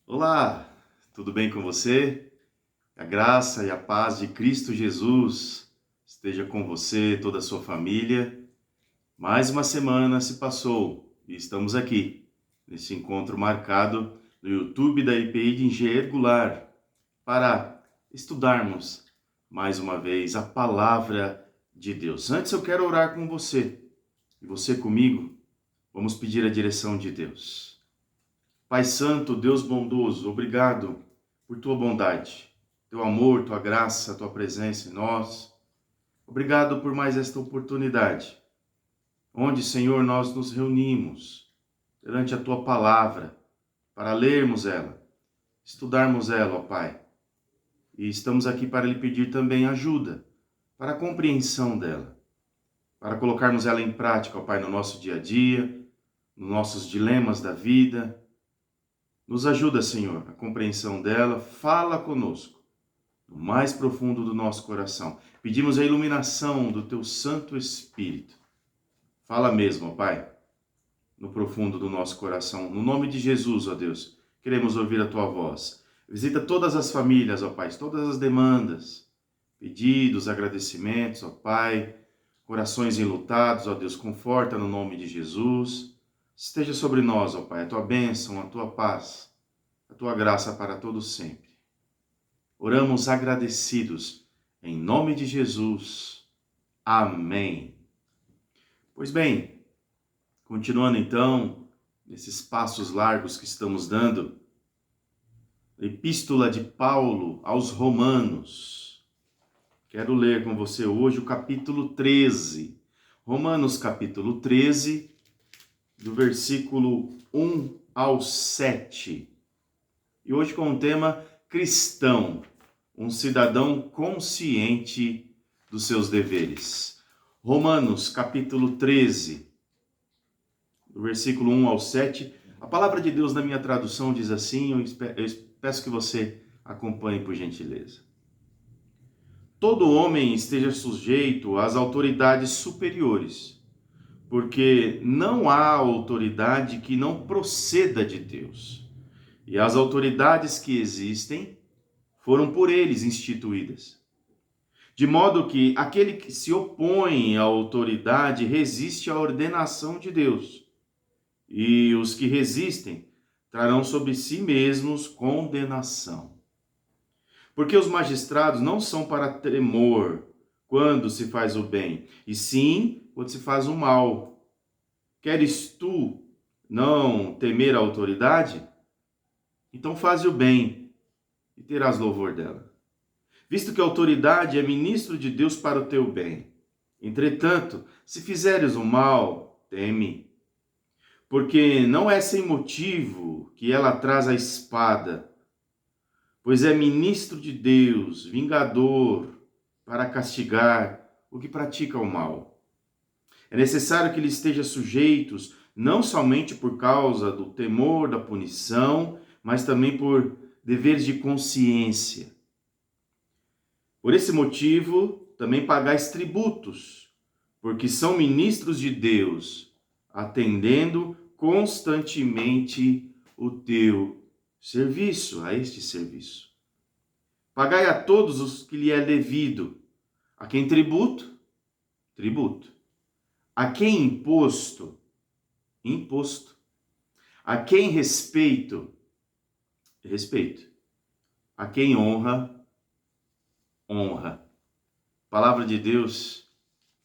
Olá, tudo bem com você? A graça e a paz de Cristo Jesus esteja com você, toda a sua família. Mais uma semana se passou e estamos aqui, nesse encontro marcado no YouTube da IPI de Engenheiro Goulart, para estudarmos mais uma vez a Palavra de Deus. Antes eu quero orar com você e você comigo. Vamos pedir a direção de Deus. Pai Santo, Deus bondoso, obrigado por tua bondade, teu amor, tua graça, tua presença em nós. Obrigado por mais esta oportunidade, onde, Senhor, nós nos reunimos perante a tua palavra para lermos ela, estudarmos ela, ó Pai. E estamos aqui para lhe pedir também ajuda para a compreensão dela, para colocarmos ela em prática, ó Pai, no nosso dia a dia, nos nossos dilemas da vida. Nos ajuda, Senhor, a compreensão dela, fala conosco, no mais profundo do nosso coração. Pedimos a iluminação do Teu Santo Espírito. Fala mesmo, ó Pai, no profundo do nosso coração. No nome de Jesus, ó Deus, queremos ouvir a Tua voz. Visita todas as famílias, ó Pai, todas as demandas, pedidos, agradecimentos, ó Pai, corações enlutados, ó Deus, conforta no nome de Jesus. Esteja sobre nós, ó Pai, a Tua bênção, a Tua paz, a Tua graça para todos sempre. Oramos agradecidos, em nome de Jesus. Amém. Pois bem, continuando então, nesses passos largos que estamos dando, Epístola de Paulo aos Romanos. Quero ler com você hoje o capítulo 13. Romanos capítulo 13, do versículo 1 ao 7. E hoje com o tema cristão, um cidadão consciente dos seus deveres. Romanos capítulo 13, do versículo 1 ao 7. A palavra de Deus na minha tradução diz assim, eu peço que você acompanhe por gentileza. Todo homem esteja sujeito às autoridades superiores, porque não há autoridade que não proceda de Deus. E as autoridades que existem foram por eles instituídas. De modo que aquele que se opõe à autoridade resiste à ordenação de Deus. E os que resistem trarão sobre si mesmos condenação. Porque os magistrados não são para temor quando se faz o bem, e sim quando se faz o mal. Queres tu não temer a autoridade? Então faze o bem e terás louvor dela. Visto que a autoridade é ministro de Deus para o teu bem. Entretanto, se fizeres o mal, teme. Porque não é sem motivo que ela traz a espada, pois é ministro de Deus, vingador, para castigar o que pratica o mal. É necessário que lhe estejam sujeitos, não somente por causa do temor da punição, mas também por deveres de consciência. Por esse motivo, também pagais tributos, porque são ministros de Deus, atendendo constantemente o teu serviço, a este serviço. Pagai a todos os que lhe é devido. A quem tributo? Tributo. A quem imposto? Imposto. A quem respeito? Respeito. A quem honra? Honra. Palavra de Deus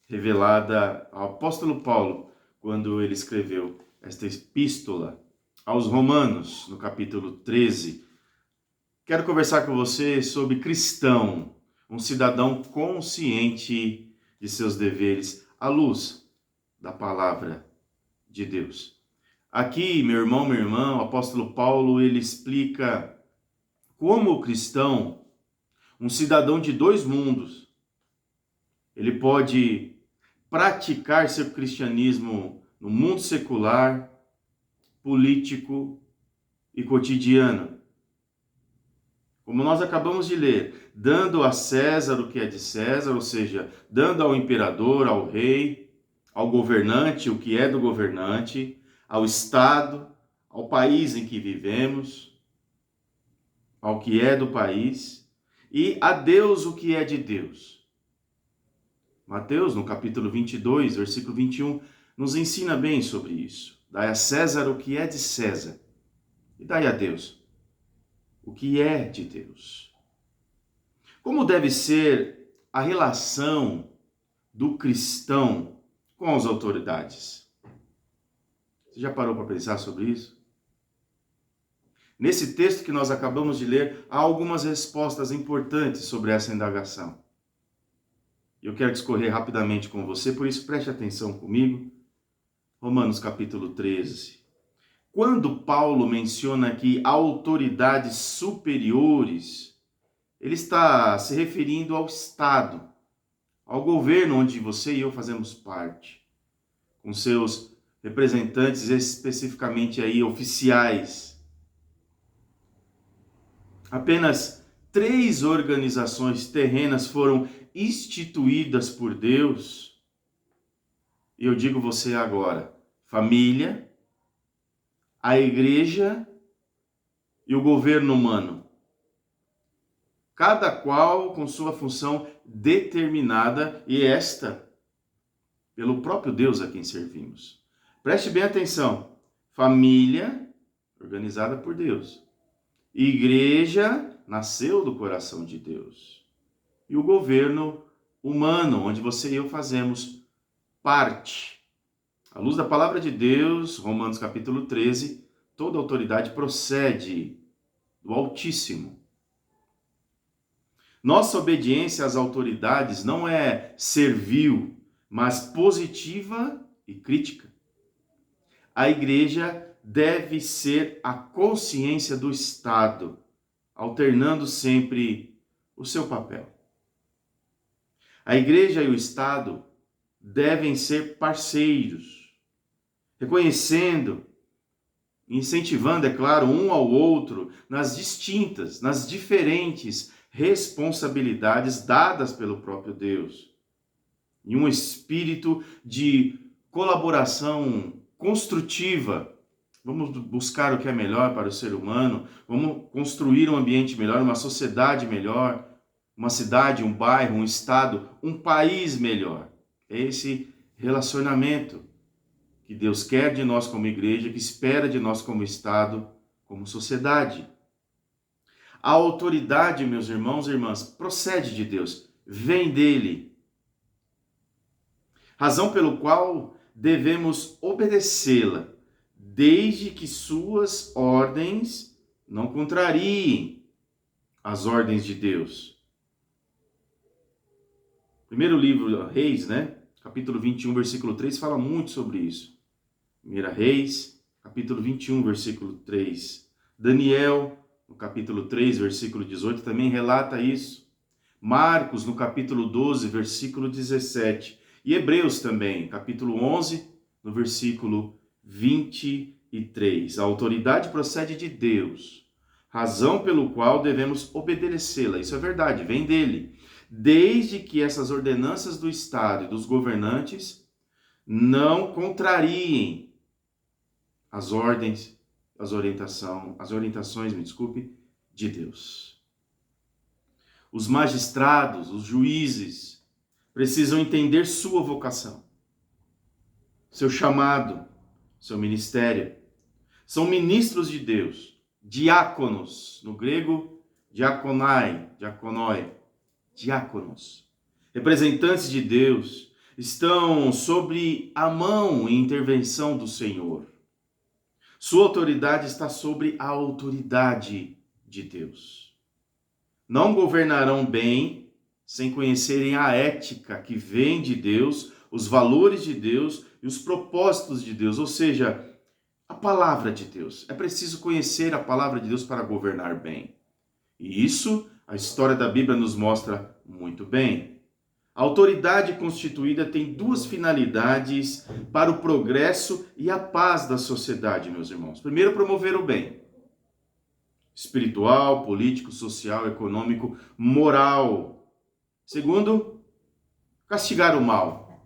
revelada ao apóstolo Paulo quando ele escreveu esta epístola aos Romanos, no capítulo 13. Quero conversar com você sobre cristão, um cidadão consciente de seus deveres à luz da palavra de Deus. Aqui, meu irmão, minha irmã, o apóstolo Paulo, ele explica como o cristão, um cidadão de dois mundos, ele pode praticar seu cristianismo no mundo secular, político e cotidiano. Como nós acabamos de ler, dando a César o que é de César, ou seja, dando ao imperador, ao rei, ao governante o que é do governante, ao Estado, ao país em que vivemos. ao que é do país e a Deus o que é de Deus. Mateus, no capítulo 22, versículo 21, nos ensina bem sobre isso. Dai a César o que é de César e dai a Deus o que é de Deus. Como deve ser a relação do cristão com as autoridades? Você já parou para pensar sobre isso? Nesse texto que nós acabamos de ler, há algumas respostas importantes sobre essa indagação. Eu quero discorrer rapidamente com você, por isso preste atenção comigo. Romanos capítulo 13. Quando Paulo menciona aqui autoridades superiores, ele está se referindo ao Estado, ao governo onde você e eu fazemos parte, com seus representantes especificamente aí oficiais. Apenas 3 organizações terrenas foram instituídas por Deus. E eu digo você agora, família, a igreja e o governo humano. Cada qual com sua função determinada e esta pelo próprio Deus a quem servimos. Preste bem atenção. Família, organizada por Deus. Igreja, nasceu do coração de Deus. E o governo humano, onde você e eu fazemos parte. À luz da palavra de Deus, Romanos capítulo 13, toda autoridade procede do Altíssimo. Nossa obediência às autoridades não é servil, mas positiva e crítica. A igreja deve ser a consciência do Estado, alternando sempre o seu papel. A igreja e o Estado devem ser parceiros, reconhecendo, incentivando, é claro, um ao outro nas distintas, nas diferentes responsabilidades dadas pelo próprio Deus. Em um espírito de colaboração construtiva. Vamos buscar o que é melhor para o ser humano, vamos construir um ambiente melhor, uma sociedade melhor, uma cidade, um bairro, um estado, um país melhor. É esse relacionamento que Deus quer de nós como igreja, que espera de nós como estado, como sociedade. A autoridade, meus irmãos e irmãs, procede de Deus, vem dele. Razão pelo qual devemos obedecê-la, desde que suas ordens não contrariem as ordens de Deus. Primeiro livro Reis, capítulo 21, versículo 3, fala muito sobre isso. Primeira Reis, capítulo 21, versículo 3. Daniel, no capítulo 3, versículo 18, também relata isso. Marcos, no capítulo 12, versículo 17. E Hebreus também, capítulo 11, no versículo 23. A autoridade procede de Deus, razão pelo qual devemos obedecê-la. Isso é verdade, vem dele. Desde que essas ordenanças do Estado e dos governantes não contrariem as ordens, as orientações, de Deus. Os magistrados, os juízes, precisam entender sua vocação, seu chamado, seu ministério. São ministros de Deus, diáconos, no grego, diakonoi, diáconos, representantes de Deus, estão sobre a mão e intervenção do Senhor. Sua autoridade está sobre a autoridade de Deus. Não governarão bem sem conhecerem a ética que vem de Deus, os valores de Deus e os propósitos de Deus, ou seja, a palavra de Deus. É preciso conhecer a palavra de Deus para governar bem. E isso a história da Bíblia nos mostra muito bem. A autoridade constituída tem 2 finalidades para o progresso e a paz da sociedade, meus irmãos. Primeiro, promover o bem espiritual, político, social, econômico, moral. Segundo, castigar o mal.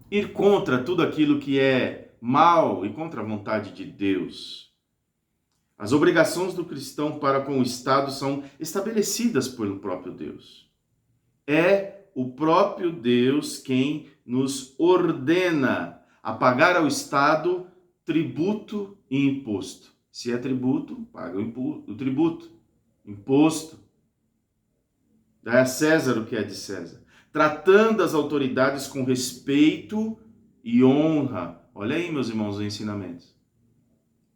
Ir contra tudo aquilo que é mal e contra a vontade de Deus. As obrigações do cristão para com o Estado são estabelecidas pelo próprio Deus. É o próprio Deus quem nos ordena a pagar ao Estado tributo e imposto. Se é tributo, paga o tributo, imposto. Dá a César o que é de César. Tratando as autoridades com respeito e honra. Olha aí, meus irmãos, os ensinamentos.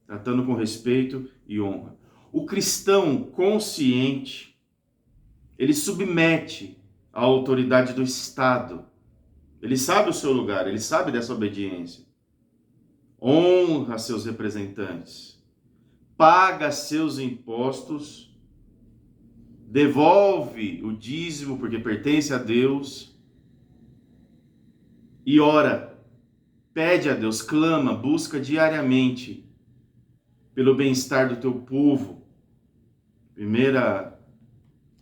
Tratando com respeito e honra. O cristão consciente, ele submete à autoridade do Estado. Ele sabe o seu lugar, ele sabe dessa obediência. Honra seus representantes. Paga seus impostos. Devolve o dízimo porque pertence a Deus. E ora, pede a Deus, clama, busca diariamente pelo bem-estar do teu povo. Primeira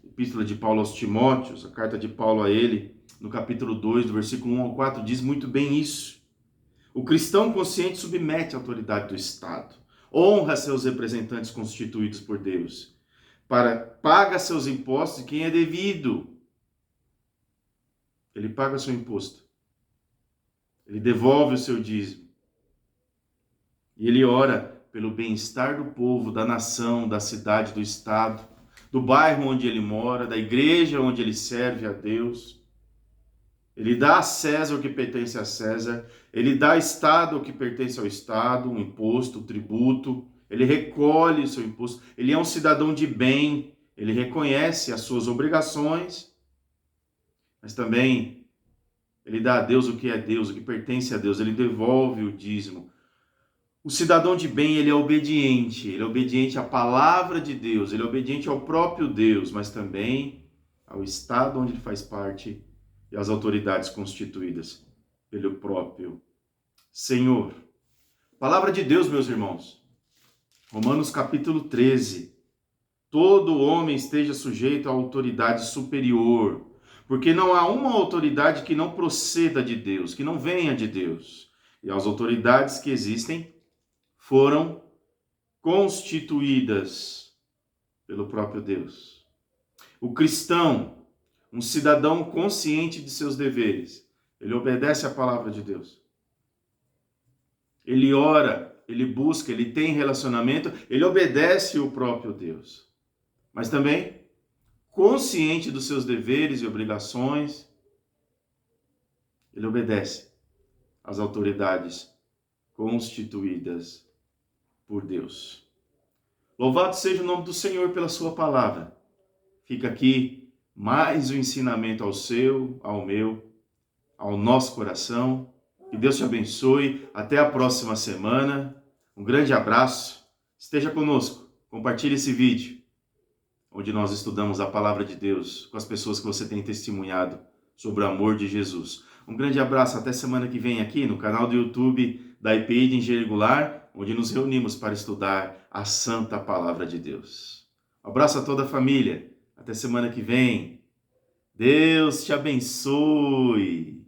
epístola de Paulo aos Timóteos, a carta de Paulo a ele, no capítulo 2, do versículo 1 ao 4, diz muito bem isso. O cristão consciente submete à autoridade do Estado, honra seus representantes constituídos por Deus, paga seus impostos de quem é devido. Ele paga seu imposto, ele devolve o seu dízimo, e ele ora pelo bem-estar do povo, da nação, da cidade, do estado, do bairro onde ele mora, da igreja onde ele serve a Deus. Ele dá a César o que pertence a César, ele dá ao Estado o que pertence ao Estado, um imposto, um tributo, ele recolhe o seu imposto, ele é um cidadão de bem, ele reconhece as suas obrigações, mas também ele dá a Deus o que é Deus, o que pertence a Deus, ele devolve o dízimo. O cidadão de bem, ele é obediente à palavra de Deus, ele é obediente ao próprio Deus, mas também ao Estado onde ele faz parte e às autoridades constituídas pelo próprio Senhor. Palavra de Deus, meus irmãos. Romanos capítulo 13. Todo homem esteja sujeito à autoridade superior, porque não há uma autoridade que não proceda de Deus, que não venha de Deus. E as autoridades que existem foram constituídas pelo próprio Deus. O cristão, um cidadão consciente de seus deveres, ele obedece à palavra de Deus. Ele ora, ele busca, ele tem relacionamento, ele obedece o próprio Deus. Mas também, consciente dos seus deveres e obrigações, ele obedece às autoridades constituídas por Deus. Louvado seja o nome do Senhor pela sua palavra. Fica aqui mais um ensinamento ao seu, ao meu, ao nosso coração. Que Deus te abençoe. Até a próxima semana. Um grande abraço. Esteja conosco. Compartilhe esse vídeo, onde nós estudamos a palavra de Deus com as pessoas que você tem testemunhado sobre o amor de Jesus. Um grande abraço. Até semana que vem aqui no canal do YouTube da IPI de Engenharia Regular, onde nos reunimos para estudar a santa palavra de Deus. Um abraço a toda a família. Até semana que vem. Deus te abençoe.